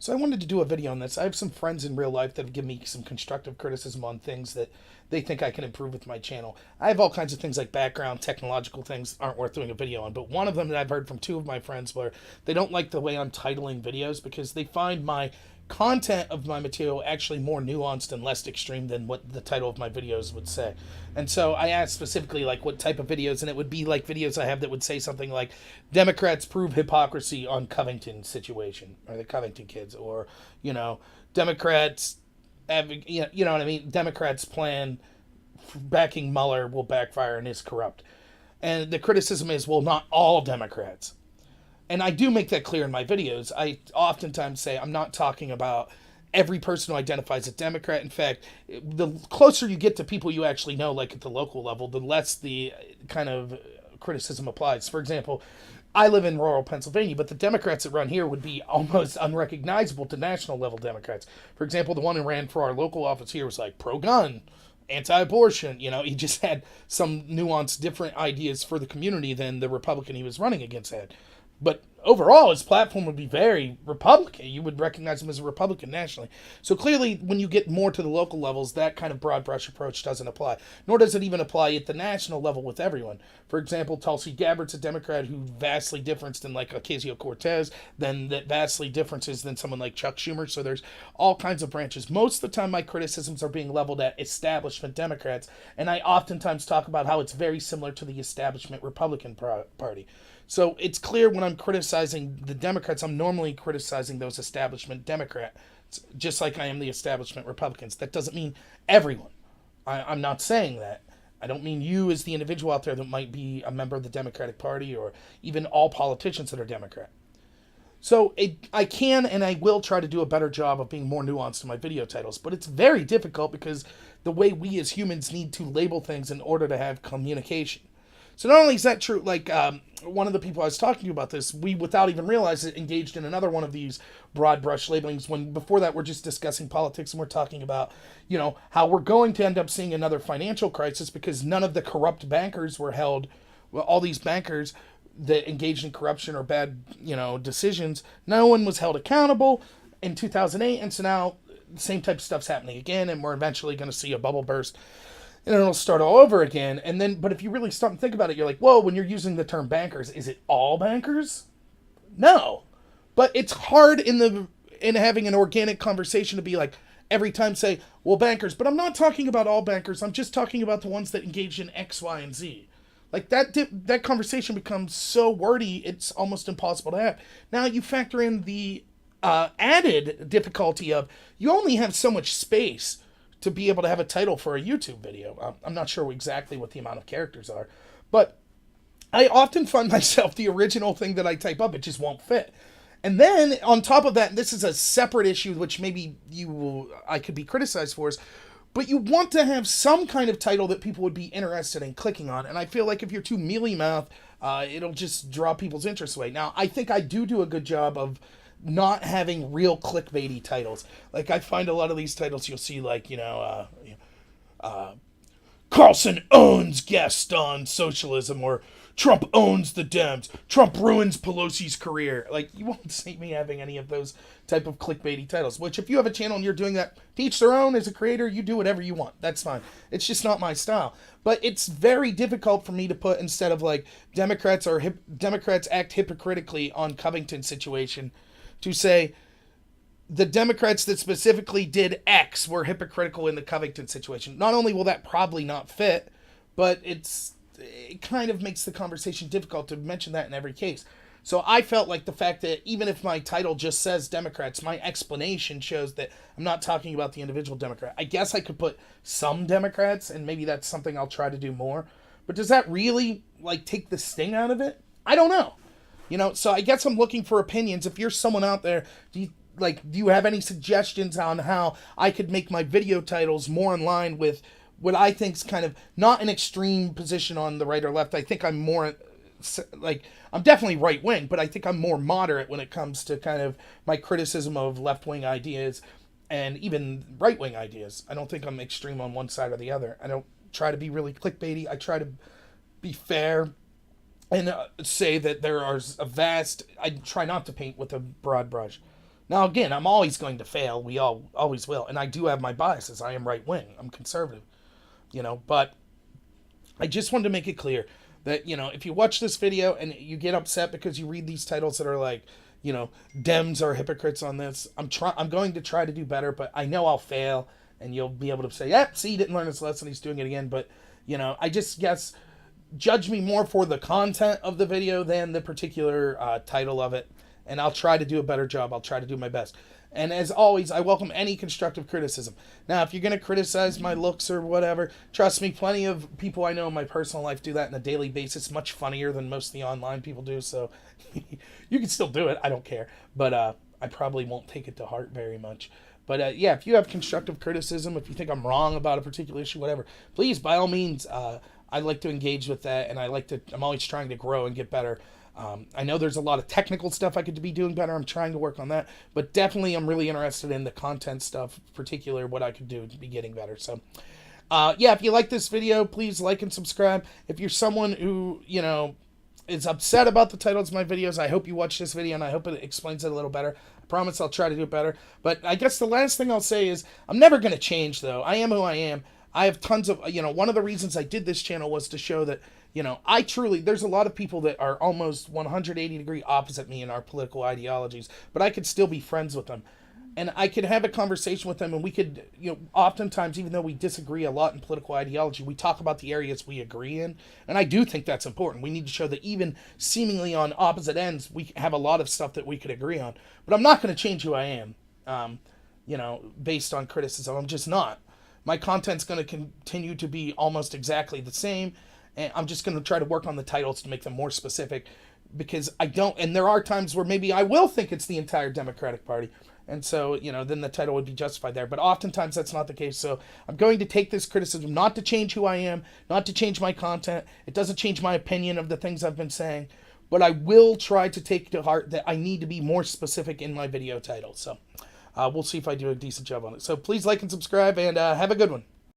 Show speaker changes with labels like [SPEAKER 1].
[SPEAKER 1] So I wanted to do a video on this. I have some friends in real life that have given me some constructive criticism on things that they think I can improve with my channel. I have all kinds of things like background, technological things aren't worth doing a video on, but one of them that I've heard from two of my friends where they don't like the way I'm titling videos because they find my content of my material actually more nuanced and less extreme than what the title of my videos would say. And so I asked specifically like what type of videos, and it would be like videos I have that would say something like Democrats prove hypocrisy on Covington situation or the Covington kids, or Democrats you know what I mean, Democrats plan backing Mueller will backfire and is corrupt. And the criticism is, well, not all Democrats. And I do make that clear in my videos. I oftentimes say I'm not talking about every person who identifies as a Democrat. In fact, the closer you get to people you actually know, like at the local level, the less the kind of criticism applies. For example, I live in rural Pennsylvania, but the Democrats that run here would be almost unrecognizable to national level Democrats. For example, the one who ran for our local office here was like pro-gun, anti-abortion. He just had some nuanced, different ideas for the community than the Republican he was running against had. But overall, his platform would be very Republican. You would recognize him as a Republican nationally. So clearly, when you get more to the local levels, that kind of broad brush approach doesn't apply. Nor does it even apply at the national level with everyone. For example, Tulsi Gabbard's a Democrat who vastly different than like Ocasio-Cortez, then that vastly differences than someone like Chuck Schumer. So there's all kinds of branches. Most of the time, my criticisms are being leveled at establishment Democrats, and I oftentimes talk about how it's very similar to the establishment Republican Party. So it's clear when I'm criticizing the Democrats, I'm normally criticizing those establishment Democrats, just like I am the establishment Republicans. That doesn't mean everyone. I'm not saying that. I don't mean you as the individual out there that might be a member of the Democratic Party or even all politicians that are Democrat. So I can and I will try to do a better job of being more nuanced in my video titles, but it's very difficult because the way we as humans need to label things in order to have communication. So not only is that true, like one of the people I was talking to about this, we, without even realize it, engaged in another one of these broad brush labelings when before that we're just discussing politics and we're talking about, how we're going to end up seeing another financial crisis because none of the corrupt bankers were held, well, all these bankers that engaged in corruption or bad, decisions, no one was held accountable in 2008, and so now the same type of stuff's happening again, and we're eventually going to see a bubble burst. And it'll start all over again. And then, but if you really stop and think about it, you're like, whoa, when you're using the term bankers, is it all bankers? No. But it's hard in having an organic conversation to be like, every time say, well, bankers, but I'm not talking about all bankers. I'm just talking about the ones that engage in X, Y, and Z. Like that conversation becomes so wordy, it's almost impossible to have. Now you factor in the added difficulty of you only have so much space to be able to have a title for a YouTube video. I'm not sure exactly what the amount of characters are, but I often find myself the original thing that I type up, it just won't fit. And then on top of that, this is a separate issue, which maybe I could be criticized for, but you want to have some kind of title that people would be interested in clicking on. And I feel like if you're too mealy-mouthed, it'll just draw people's interest away. Now, I think I do a good job of not having real clickbaity titles. Like I find a lot of these titles you'll see like, Carlson owns guest on socialism, or Trump owns the Dems, Trump ruins Pelosi's career. Like you won't see me having any of those type of clickbaity titles, which if you have a channel and you're doing that, to each their own. As a creator, you do whatever you want. That's fine. It's just not my style. But it's very difficult for me to put, instead of like Democrats act hypocritically on Covington situation, to say the Democrats that specifically did X were hypocritical in the Covington situation. Not only will that probably not fit, but it kind of makes the conversation difficult to mention that in every case. So I felt like the fact that even if my title just says Democrats, my explanation shows that I'm not talking about the individual Democrat. I guess I could put some Democrats, and maybe that's something I'll try to do more. But does that really like take the sting out of it? I don't know. So I guess I'm looking for opinions. If you're someone out there, do you have any suggestions on how I could make my video titles more in line with what I think is kind of not an extreme position on the right or left? I think I'm more I'm definitely right wing, but I think I'm more moderate when it comes to kind of my criticism of left wing ideas and even right wing ideas. I don't think I'm extreme on one side or the other. I don't try to be really clickbaity. I try to be fair and say that there are I try not to paint with a broad brush. Now, again, I'm always going to fail. We all always will. And I do have my biases. I am right wing. I'm conservative, but I just wanted to make it clear that, if you watch this video and you get upset because you read these titles that are like, Dems are hypocrites on this, I'm going to try to do better, but I know I'll fail, and you'll be able to say, yeah, see, he didn't learn his lesson, he's doing it again. But, I just guess judge me more for the content of the video than the particular title of it, and I'll try to do a better job. I'll try to do my best. And as always, I welcome any constructive criticism. Now, if you're going to criticize my looks or whatever, trust me, plenty of people I know in my personal life do that on a daily basis, much funnier than most of the online people do, so you can still do it. I don't care. But I probably won't take it to heart very much. But yeah, if you have constructive criticism, if you think I'm wrong about a particular issue, whatever, please, by all means, I like to engage with that, and I'm always trying to grow and get better. I know there's a lot of technical stuff I could be doing better. I'm trying to work on that, but definitely I'm really interested in the content stuff, in particular what I could do to be getting better. So, yeah, if you like this video, please like and subscribe. If you're someone who, is upset about the titles of my videos, I hope you watch this video, and I hope it explains it a little better. I promise I'll try to do it better. But I guess the last thing I'll say is I'm never going to change, though. I am who I am. I have tons of, one of the reasons I did this channel was to show that, there's a lot of people that are almost 180-degree opposite me in our political ideologies, but I could still be friends with them. And I could have a conversation with them, and we could, oftentimes, even though we disagree a lot in political ideology, we talk about the areas we agree in. And I do think that's important. We need to show that even seemingly on opposite ends, we have a lot of stuff that we could agree on. But I'm not going to change who I am, based on criticism. I'm just not. My content's going to continue to be almost exactly the same, and I'm just going to try to work on the titles to make them more specific, because and there are times where maybe I will think it's the entire Democratic Party, and so, then the title would be justified there, but oftentimes that's not the case. So I'm going to take this criticism not to change who I am, not to change my content. It doesn't change my opinion of the things I've been saying, but I will try to take to heart that I need to be more specific in my video titles. So we'll see if I do a decent job on it. So please like and subscribe, and have a good one.